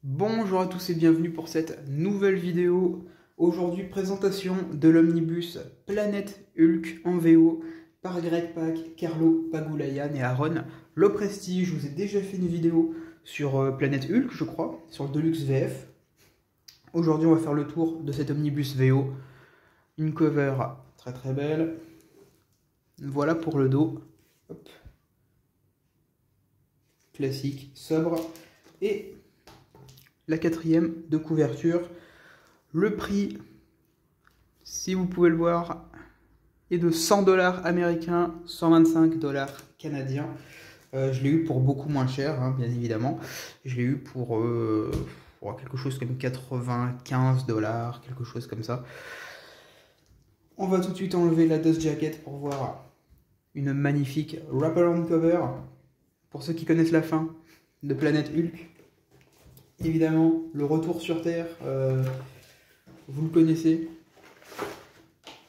Bonjour à tous et bienvenue pour cette nouvelle vidéo. Aujourd'hui, présentation de l'omnibus Planète Hulk en VO par Greg Pak, Carlo Pagulayan et Aaron Lopresti. Je vous ai déjà fait une vidéo sur Planète Hulk, je crois, sur le Deluxe VF. Aujourd'hui, on va faire le tour de cet omnibus VO. Une cover très très belle. Voilà pour le dos. Hop. Classique, sobre. Et la quatrième de couverture. Le prix, si vous pouvez le voir, est de 100 $ américains, 125 $ canadiens. Je l'ai eu pour beaucoup moins cher, hein, bien évidemment. Je l'ai eu pour quelque chose comme 95 $, quelque chose comme ça. On va tout de suite enlever la dust jacket pour voir une magnifique wraparound cover. Pour ceux qui connaissent la fin de Planète Hulk, évidemment, le retour sur Terre, vous le connaissez.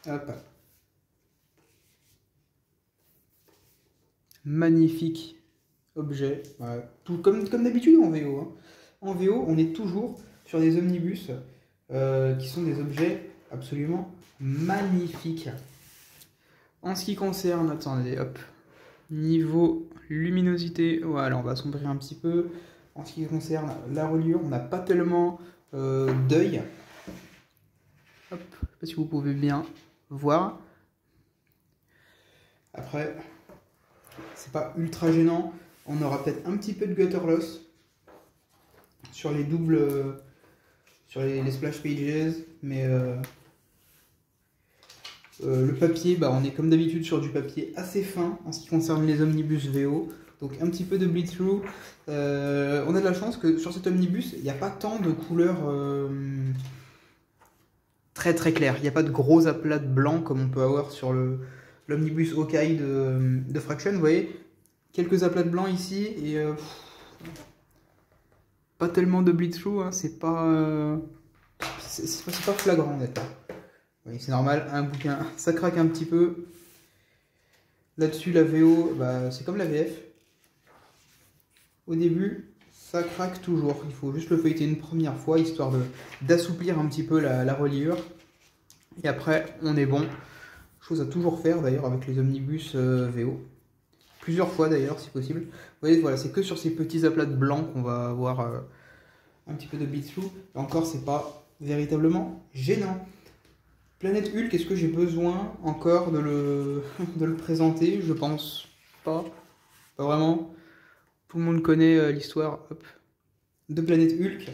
Hop. Magnifique objet. Ouais. Tout comme d'habitude en VO. Hein. En VO, on est toujours sur des omnibus qui sont des objets absolument magnifiques. En ce qui concerne, attendez, hop, niveau luminosité, voilà, on va assombrir un petit peu. En ce qui concerne la reliure, on n'a pas tellement d'œil. Hop, je sais pas si vous pouvez bien voir. Après, c'est pas ultra gênant. On aura peut-être un petit peu de gutter loss sur les doubles, sur les splash pages, mais le papier, bah, on est comme d'habitude sur du papier assez fin en ce qui concerne les omnibus VO. Donc un petit peu de bleed through. On a de la chance que sur cet omnibus, il n'y a pas tant de couleurs très très claires. Il n'y a pas de gros aplats de blanc comme on peut avoir sur l'omnibus Hawkeye de Fraction. Vous voyez, quelques aplats de blanc ici et pas tellement de bleed through. Hein. C'est pas flagrant d'accord. Oui, c'est normal, un bouquin, ça craque un petit peu. Là-dessus, la VO, bah, c'est comme la VF. Au début, ça craque toujours. Il faut juste le feuilleter une première fois, histoire d'assouplir un petit peu la reliure. Et après, on est bon. Chose à toujours faire d'ailleurs avec les omnibus VO. Plusieurs fois d'ailleurs, si possible. Vous voyez, voilà, c'est que sur ces petits aplats de blanc qu'on va avoir un petit peu de bleed through. Et encore, c'est pas véritablement gênant. Planète Hulk, est-ce que j'ai besoin encore de le présenter? Je pense pas. Pas vraiment. Tout le monde connaît l'histoire de Planète Hulk.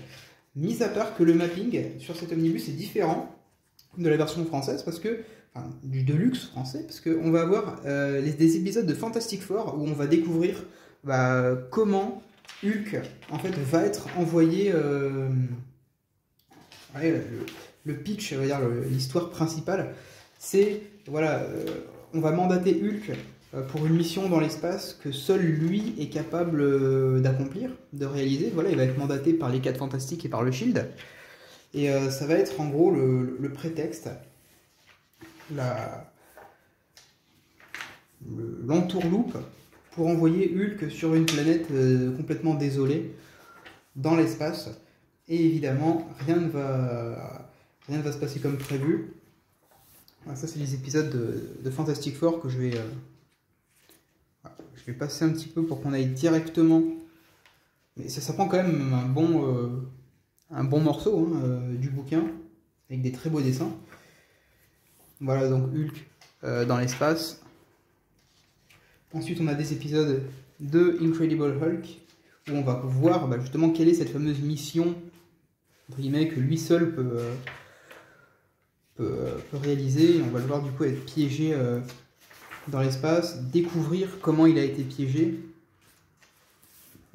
Mis à part que le mapping sur cet omnibus est différent de la version française, parce que, enfin, du Deluxe français, parce qu'on va avoir des épisodes de Fantastic Four où on va découvrir comment Hulk en fait, va être envoyé. Le pitch, on va dire l'histoire principale, c'est voilà, on va mandater Hulk pour une mission dans l'espace que seul lui est capable d'accomplir, de réaliser. Voilà, il va être mandaté par les 4 Fantastiques et par le Shield. Et ça va être en gros le prétexte, l'entourloupe pour envoyer Hulk sur une planète complètement désolée dans l'espace. Et évidemment, rien ne va se passer comme prévu. Voilà, ça, c'est les épisodes de Fantastic Four que je vais passer un petit peu pour qu'on aille directement. Mais ça prend quand même un bon morceau hein, du bouquin, avec des très beaux dessins. Voilà, donc Hulk dans l'espace. Ensuite, on a des épisodes de Incredible Hulk, où on va voir justement quelle est cette fameuse mission entre guillemets, que lui seul peut réaliser. Et on va le voir du coup être piégé dans l'espace, découvrir comment il a été piégé,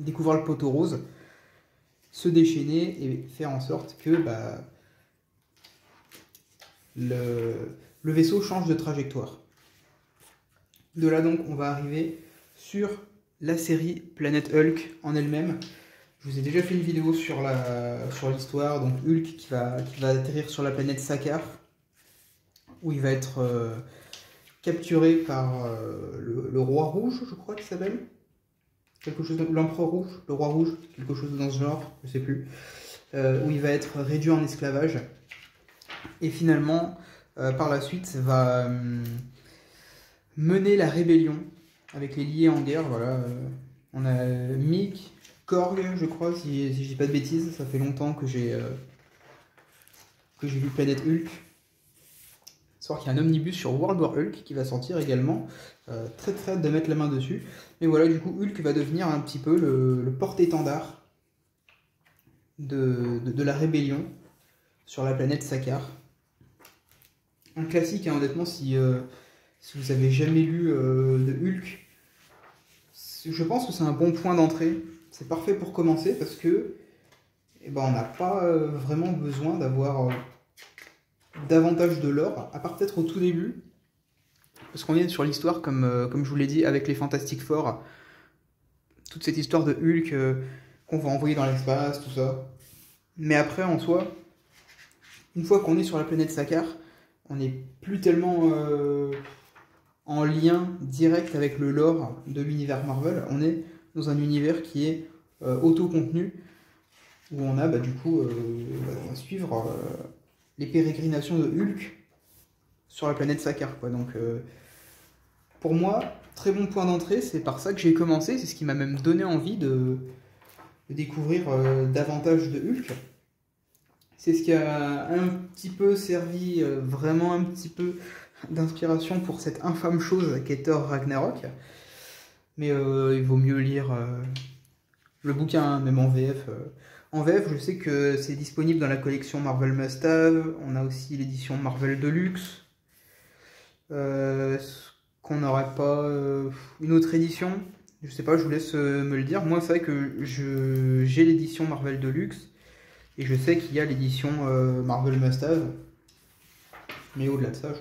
découvrir le poteau rose, se déchaîner et faire en sorte que le vaisseau change de trajectoire. De là donc on va arriver sur la série Planète Hulk en elle-même. Je vous ai déjà fait une vidéo sur l'histoire, donc Hulk qui va atterrir sur la planète Sakaar, où il va être capturé par le roi rouge, je crois qu'il s'appelle. quelque chose, l'empereur rouge, le roi rouge, quelque chose dans ce genre, je sais plus, où il va être réduit en esclavage. Et finalement, par la suite, va mener la rébellion avec les liés en guerre. Voilà, on a Mick, Korg, je crois, si je dis pas de bêtises. Ça fait longtemps que j'ai lu Planète Hulk. Savoir qu'il y a un omnibus sur World War Hulk qui va sortir également. Très très hâte de mettre la main dessus. Et voilà, du coup, Hulk va devenir un petit peu le porte-étendard de la rébellion sur la planète Sakaar. Un classique, hein, honnêtement, si vous avez jamais lu de Hulk, je pense que c'est un bon point d'entrée. C'est parfait pour commencer parce que eh ben, on n'a pas vraiment besoin d'avoir davantage de lore, à part peut-être au tout début, parce qu'on est sur l'histoire, comme je vous l'ai dit, avec les Fantastic Four, toute cette histoire de Hulk qu'on va envoyer dans l'espace, tout ça. Mais après, en soi, une fois qu'on est sur la planète Sakaar, on n'est plus tellement en lien direct avec le lore de l'univers Marvel. On est dans un univers qui est auto-contenu, où on a du coup, on va suivre les pérégrinations de Hulk sur la planète Sakaar, quoi. Donc, pour moi, très bon point d'entrée, c'est par ça que j'ai commencé, c'est ce qui m'a même donné envie de découvrir davantage de Hulk. C'est ce qui a un petit peu servi, vraiment un petit peu d'inspiration pour cette infâme chose qu'est Thor Ragnarok. Mais il vaut mieux lire le bouquin, hein, même en VF. En VF, je sais que c'est disponible dans la collection Marvel Must Have. On a aussi l'édition Marvel Deluxe. Qu'on n'aurait pas une autre édition, je sais pas, je vous laisse me le dire. Moi, c'est vrai que j'ai l'édition Marvel Deluxe et je sais qu'il y a l'édition Marvel Must Have. Mais au-delà de ça, je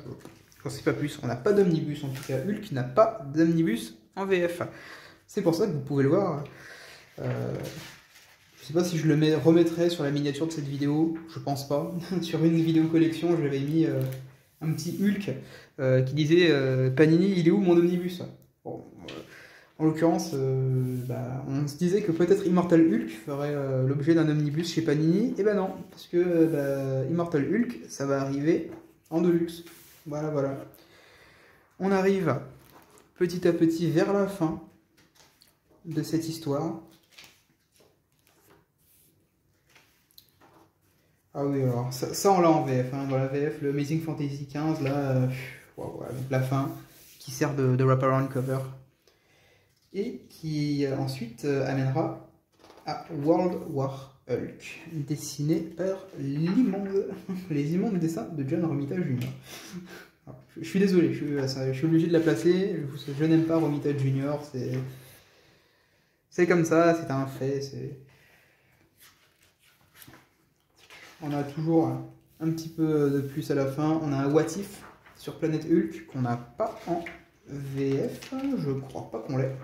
ne sais pas plus. On n'a pas d'omnibus, en tout cas. Hulk n'a pas d'omnibus en VF. C'est pour ça que vous pouvez le voir. Je sais pas si je le remettrai sur la miniature de cette vidéo, je pense pas. Sur une vidéo collection, je l'avais mis un petit Hulk qui disait Panini, il est où mon omnibus? Bon, en l'occurrence, on se disait que peut-être Immortal Hulk ferait l'objet d'un omnibus chez Panini. Et ben non, parce que Immortal Hulk, ça va arriver en Deluxe. Voilà, voilà. On arrive petit à petit vers la fin de cette histoire. Ah oui, alors ça on l'a en VF, hein. Voilà, VF, le Amazing Fantasy XV, là, voilà, donc la fin, qui sert de wraparound cover, et qui ensuite amènera à World War Hulk, dessiné par les immondes dessins de John Romita Jr. Alors, je suis désolé, je suis obligé de la placer, je n'aime pas Romita Jr., c'est comme ça, c'est un fait, On a toujours un petit peu de plus à la fin. On a un What If sur Planète Hulk qu'on n'a pas en VF. Je crois pas qu'on l'ait.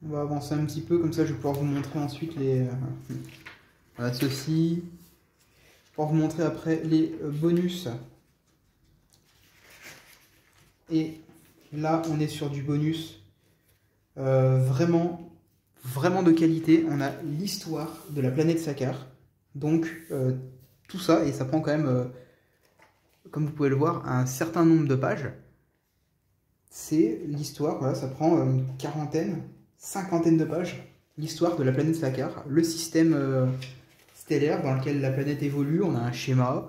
On va avancer un petit peu, comme ça je vais pouvoir vous montrer ensuite les... voilà, ceci. Pour vous montrer après les bonus. Et là, on est sur du bonus vraiment de qualité. On a l'histoire de la planète Sakaar. Donc, tout ça, et ça prend quand même, comme vous pouvez le voir, un certain nombre de pages. C'est l'histoire, voilà, ça prend une quarantaine, cinquantaine de pages. L'histoire de la planète Sakaar, le système stellaire dans lequel la planète évolue. On a un schéma.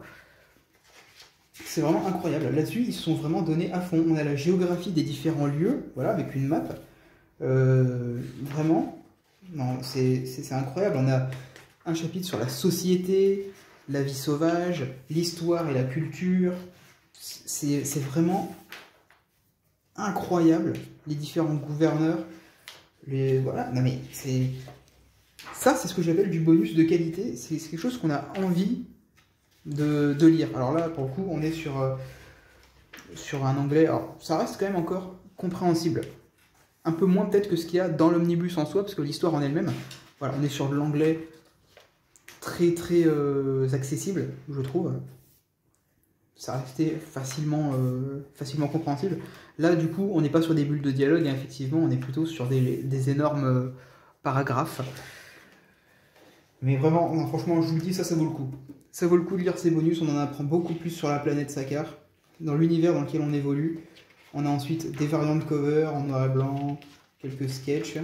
C'est vraiment incroyable. Là-dessus, ils se sont vraiment donnés à fond. On a la géographie des différents lieux, voilà, avec une map. Vraiment, c'est incroyable. On a un chapitre sur la société, la vie sauvage, l'histoire et la culture. C'est vraiment incroyable. Les différents gouverneurs. Voilà, non mais ça, c'est ce que j'appelle du bonus de qualité. C'est quelque chose qu'on a envie de lire. Alors là, pour le coup, on est sur un anglais. Alors, ça reste quand même encore compréhensible. Un peu moins peut-être que ce qu'il y a dans l'omnibus en soi, parce que l'histoire en elle-même, voilà, on est sur de l'anglais très accessible, je trouve. Ça restait facilement compréhensible. Là, du coup, on n'est pas sur des bulles de dialogue, hein, effectivement, on est plutôt sur des énormes paragraphes. Mais vraiment, non, franchement, je vous le dis, ça vaut le coup. Ça vaut le coup de lire ces bonus, on en apprend beaucoup plus sur la planète Sakaar, dans l'univers dans lequel on évolue. On a ensuite des variantes cover en noir et blanc, quelques sketchs.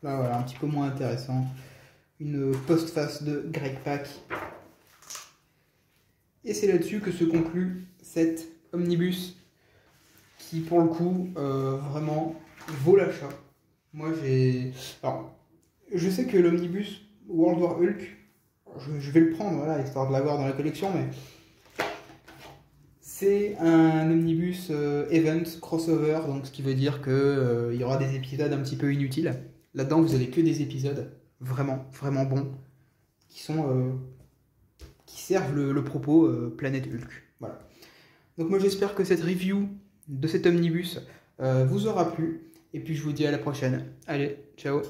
Là, voilà, un petit peu moins intéressant. Une postface de Greg Pak. Et c'est là-dessus que se conclut cet omnibus qui, pour le coup, vraiment vaut l'achat. Moi, j'ai... Alors, je sais que l'omnibus World War Hulk, je vais le prendre, voilà, histoire de l'avoir dans la collection, mais c'est un omnibus event crossover, donc ce qui veut dire que il y aura des épisodes un petit peu inutiles. Là-dedans, vous avez que des épisodes vraiment bons qui sont qui servent le propos Planète Hulk. Voilà. Donc moi, j'espère que cette review de cet omnibus vous aura plu, et puis je vous dis à la prochaine. Allez, ciao.